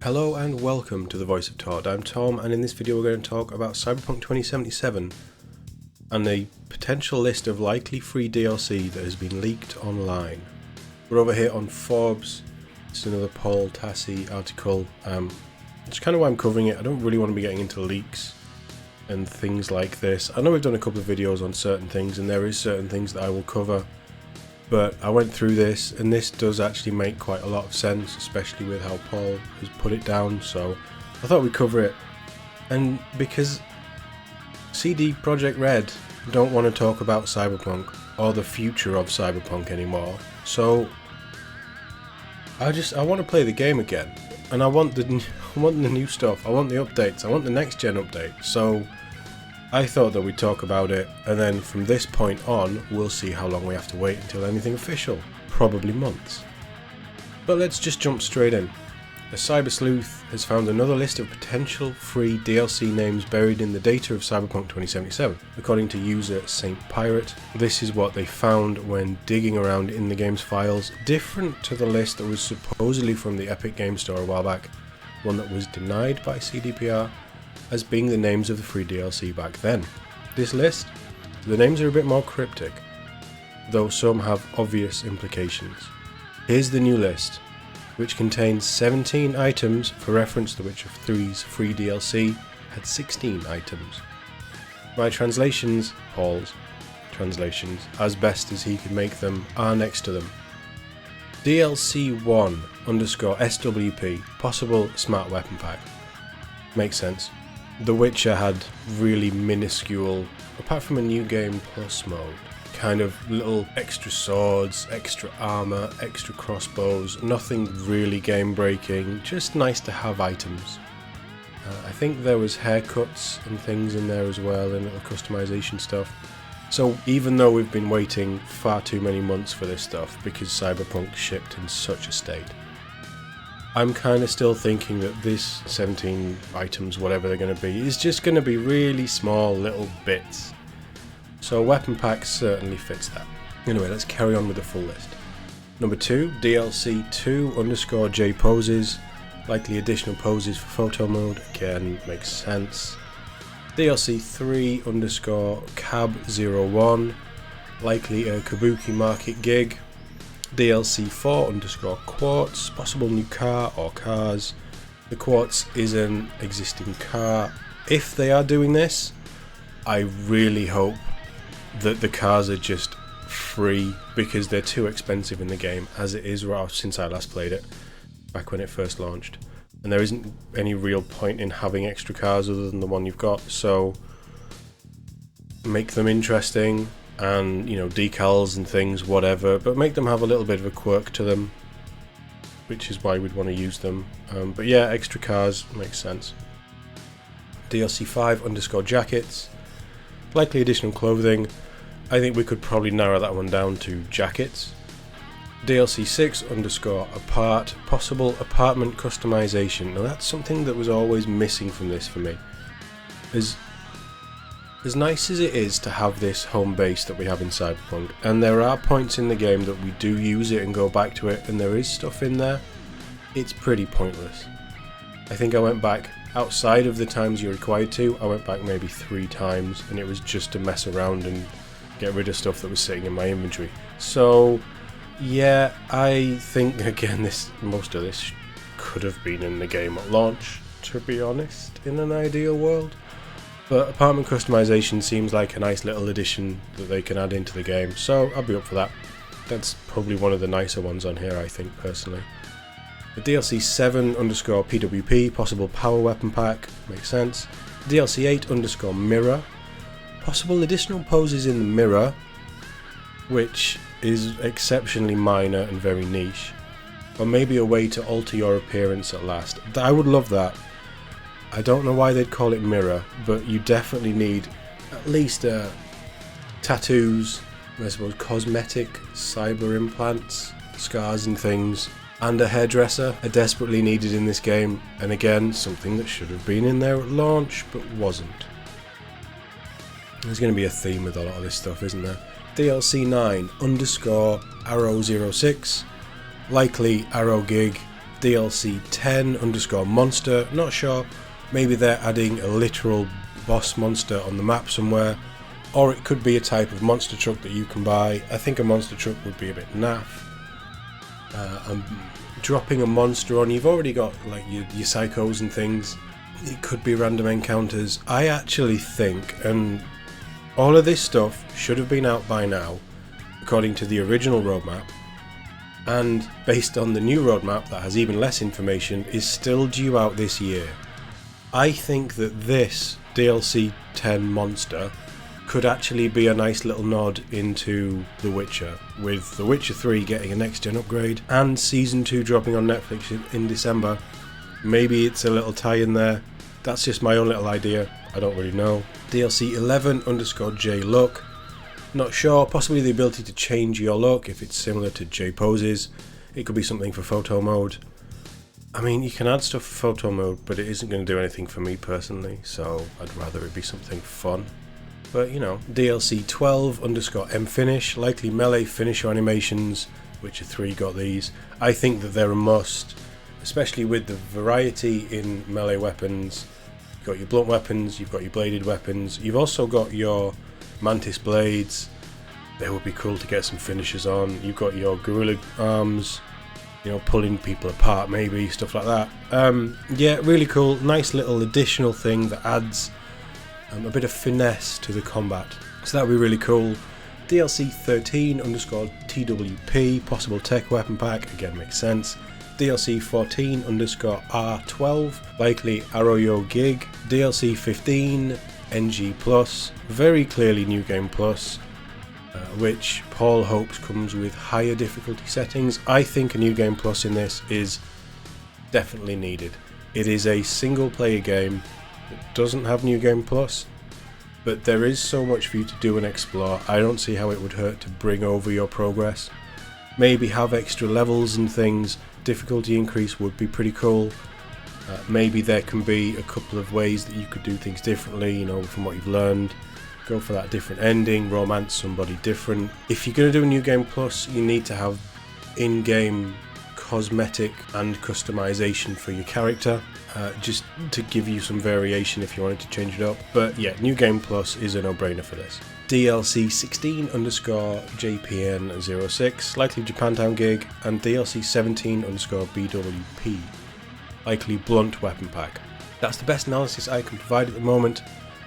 Hello and welcome to the Voice of TOD. I'm Tom, and in this video we're going to talk about Cyberpunk 2077 and a potential list of likely free DLC that has been leaked online. We're over here on Forbes. It's another Paul Tassi article. It's kind of why I'm covering it. I don't really want to be getting into leaks and things like this. I know we've done a couple of videos on certain things, and there is certain things that I will cover. But I went through this, and this does actually make quite a lot of sense, especially with how Paul has put it down, so I thought we'd cover it. And because CD Projekt Red don't want to talk about Cyberpunk or the future of Cyberpunk anymore, so I want to play the game again, and I want the new stuff, I want the updates, I want the next gen update, so I thought that we'd talk about it, and then from this point on, we'll see how long we have to wait until anything official. Probably months. But let's just jump straight in. A cyber sleuth has found another list of potential free DLC names buried in the data of Cyberpunk 2077. According to user Saint Pirate, this is what they found when digging around in the game's files, different to the list that was supposedly from the Epic Games Store a while back, one that was denied by CDPR, as being the names of the free DLC back then. This list, the names are a bit more cryptic, though some have obvious implications. Here's the new list, which contains 17 items, for reference The Witcher 3's free DLC had 16 items. My translations, Paul's translations, as best as he could make them, are next to them. DLC 1 _ SWP, possible smart weapon pack. Makes sense. The Witcher had really minuscule, apart from a new game plus mode, kind of little extra swords, extra armor, extra crossbows, nothing really game breaking, just nice to have items. I think there was haircuts and things in there as well, and little customization stuff. So even though we've been waiting far too many months for this stuff because Cyberpunk shipped in such a state, I'm kind of still thinking that this 17 items, whatever they're going to be, is just going to be really small little bits. So weapon pack certainly fits that. Anyway, let's carry on with the full list. Number 2, DLC 2 _ J poses, likely additional poses for photo mode, again makes sense. DLC 3 _ Cab 01, likely a Kabuki Market gig. DLC 4 _ Quartz, possible new car or cars. The Quartz is an existing car. If they are doing this, I really hope that the cars are just free, because they're too expensive in the game as it is since I last played it, back when it first launched. And there isn't any real point in having extra cars other than the one you've got, so make them interesting. And, you know, decals and things, whatever, but make them have a little bit of a quirk to them, which is why we'd want to use them. But yeah, extra cars makes sense. DLC 5 _ Jackets, likely additional clothing. I think we could probably narrow that one down to jackets. DLC 6 _ Apart, possible apartment customization. Now that's something that was always missing from this for me. As nice as it is to have this home base that we have in Cyberpunk, and there are points in the game that we do use it and go back to it, and there is stuff in there, it's pretty pointless. I think I went back, outside of the times you're required to, I went back maybe 3 times, and it was just to mess around and get rid of stuff that was sitting in my inventory. So yeah, I think again most of this could have been in the game at launch, to be honest, in an ideal world. But apartment customization seems like a nice little addition that they can add into the game, so I'll be up for that. That's probably one of the nicer ones on here, I think, personally. The DLC 7 _ PWP, possible power weapon pack, makes sense. DLC 8 _ Mirror, possible additional poses in the mirror, which is exceptionally minor and very niche. Or maybe a way to alter your appearance at last. I would love that. I don't know why they'd call it mirror, but you definitely need at least tattoos, I suppose cosmetic, cyber implants, scars and things, and a hairdresser are desperately needed in this game, and again, something that should have been in there at launch, but wasn't. There's going to be a theme with a lot of this stuff, isn't there? DLC 9 _ Arrow 06, likely Arrow gig, DLC 10_monster, not sure, maybe they're adding a literal boss monster on the map somewhere, or it could be a type of monster truck that you can buy. I think a monster truck would be a bit naff. Dropping a monster on, you've already got like your psychos and things. It could be random encounters. I actually think, and all of this stuff should have been out by now, according to the original roadmap, and based on the new roadmap that has even less information, is still due out this year. I think that this DLC 10 monster could actually be a nice little nod into The Witcher, with The Witcher 3 getting a next-gen upgrade and Season 2 dropping on Netflix in December. Maybe it's a little tie-in there. That's just my own little idea, I don't really know. DLC 11_J look, not sure, possibly the ability to change your look if it's similar to J poses. It could be something for photo mode. I mean, you can add stuff for photo mode, but it isn't going to do anything for me personally, so I'd rather it be something fun. But you know, DLC 12_M finish, likely melee finisher animations. Witcher 3 got these. I think that they're a must, especially with the variety in melee weapons. You've got your blunt weapons, you've got your bladed weapons, you've also got your mantis blades. They would be cool to get some finishers on. You've got your gorilla arms, you know, pulling people apart maybe, stuff like that. Yeah, really cool, nice little additional thing that adds a bit of finesse to the combat, so that would be really cool. DLC 13_TWP, possible tech weapon pack, again makes sense. DLC 14_R12, likely Arroyo Gig. DLC 15 NG Plus, very clearly New Game Plus, which Paul hopes comes with higher difficulty settings. I think a New Game Plus in this is definitely needed. It is a single player game. It doesn't have New Game Plus, but there is so much for you to do and explore. I don't see how it would hurt to bring over your progress. Maybe have extra levels and things. Difficulty increase would be pretty cool. Maybe there can be a couple of ways that you could do things differently, you know, from what you've learned. Go for that different ending, romance somebody different. If you're going to do a New Game Plus, you need to have in-game cosmetic and customization for your character, just to give you some variation if you wanted to change it up. But yeah, New Game Plus is a no-brainer for this. DLC 16_JPN06, likely Japantown gig, and DLC 17_BWP, likely blunt weapon pack. That's the best analysis I can provide at the moment,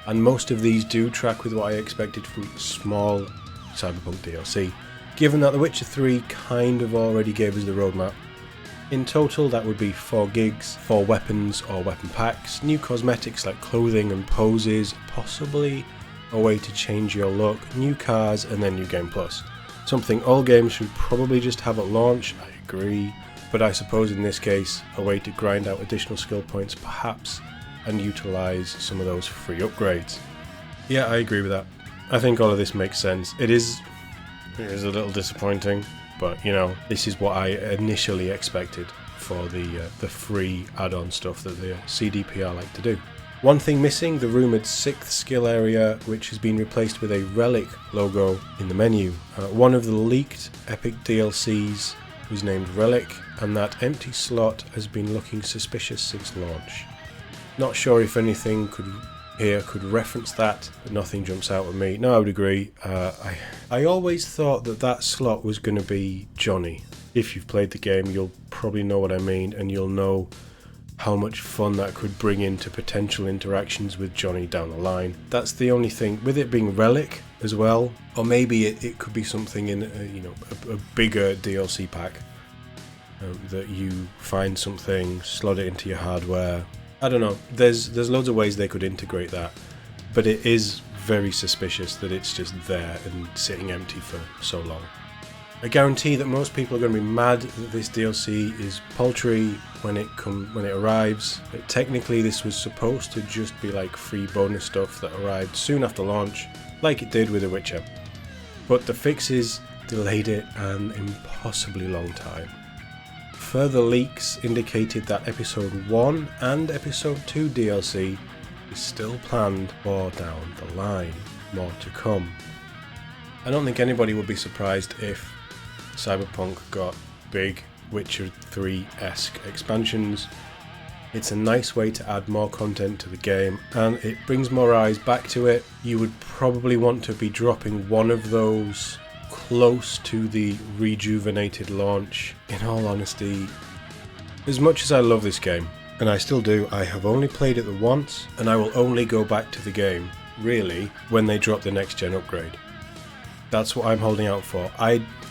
and most of these do track with what I expected from small Cyberpunk DLC, given that The Witcher 3 kind of already gave us the roadmap. In total, that would be 4 gigs, 4 weapons or weapon packs, new cosmetics like clothing and poses, possibly a way to change your look, new cars, and then New Game Plus. Something all games should probably just have at launch, I agree, but I suppose in this case, a way to grind out additional skill points perhaps, and utilise some of those free upgrades. Yeah, I agree with that. I think all of this makes sense. It is a little disappointing, but you know, this is what I initially expected for the free add-on stuff that the CDPR like to do. One thing missing, the rumoured 6th skill area, which has been replaced with a Relic logo in the menu. One of the leaked Epic DLCs was named Relic, and that empty slot has been looking suspicious since launch. Not sure if anything could reference that, but nothing jumps out at me. No, I would agree. I always thought that slot was going to be Johnny. If you've played the game, you'll probably know what I mean, and you'll know how much fun that could bring into potential interactions with Johnny down the line. That's the only thing. With it being Relic as well, or maybe it could be something in a bigger DLC pack, that you find something, slot it into your hardware. I don't know, there's loads of ways they could integrate that, but it is very suspicious that it's just there and sitting empty for so long. I guarantee that most people are going to be mad that this DLC is paltry when it arrives. But technically this was supposed to just be like free bonus stuff that arrived soon after launch, like it did with The Witcher. But the fixes delayed it an impossibly long time. Further leaks indicated that Episode 1 and Episode 2 DLC is still planned for down the line. More to come. I don't think anybody would be surprised if Cyberpunk got big Witcher 3-esque expansions. It's a nice way to add more content to the game, and it brings more eyes back to it. You would probably want to be dropping one of those close to the rejuvenated launch. In all honesty, as much as I love this game, and I still do, I have only played it the once, and I will only go back to the game, really, when they drop the next gen upgrade. That's what I'm holding out for.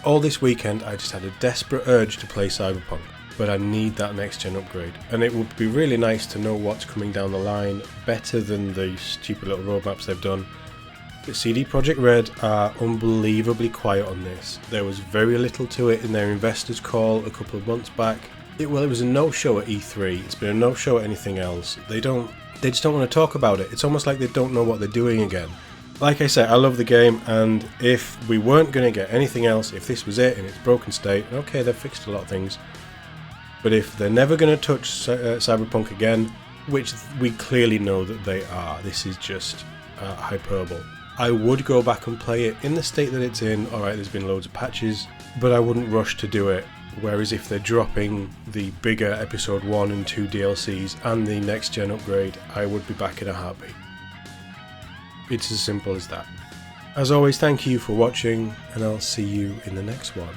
All this weekend I just had a desperate urge to play Cyberpunk, but I need that next gen upgrade, and it would be really nice to know what's coming down the line, better than the stupid little roadmaps they've done. But CD Projekt Red are unbelievably quiet on this. There was very little to it in their investors call a couple of months back. It was a no-show at E3, it's been a no-show at anything else. They just don't want to talk about it. It's almost like they don't know what they're doing again. Like I said, I love the game, and if we weren't going to get anything else, if this was it in its broken state, okay, they've fixed a lot of things. But if they're never going to touch Cyberpunk again, which we clearly know that they are, this is just hyperbole. I would go back and play it in the state that it's in. Alright, there's been loads of patches, but I wouldn't rush to do it. Whereas if they're dropping the bigger episode 1 and 2 DLCs and the next gen upgrade, I would be back in a heartbeat. It's as simple as that. As always, thank you for watching, and I'll see you in the next one.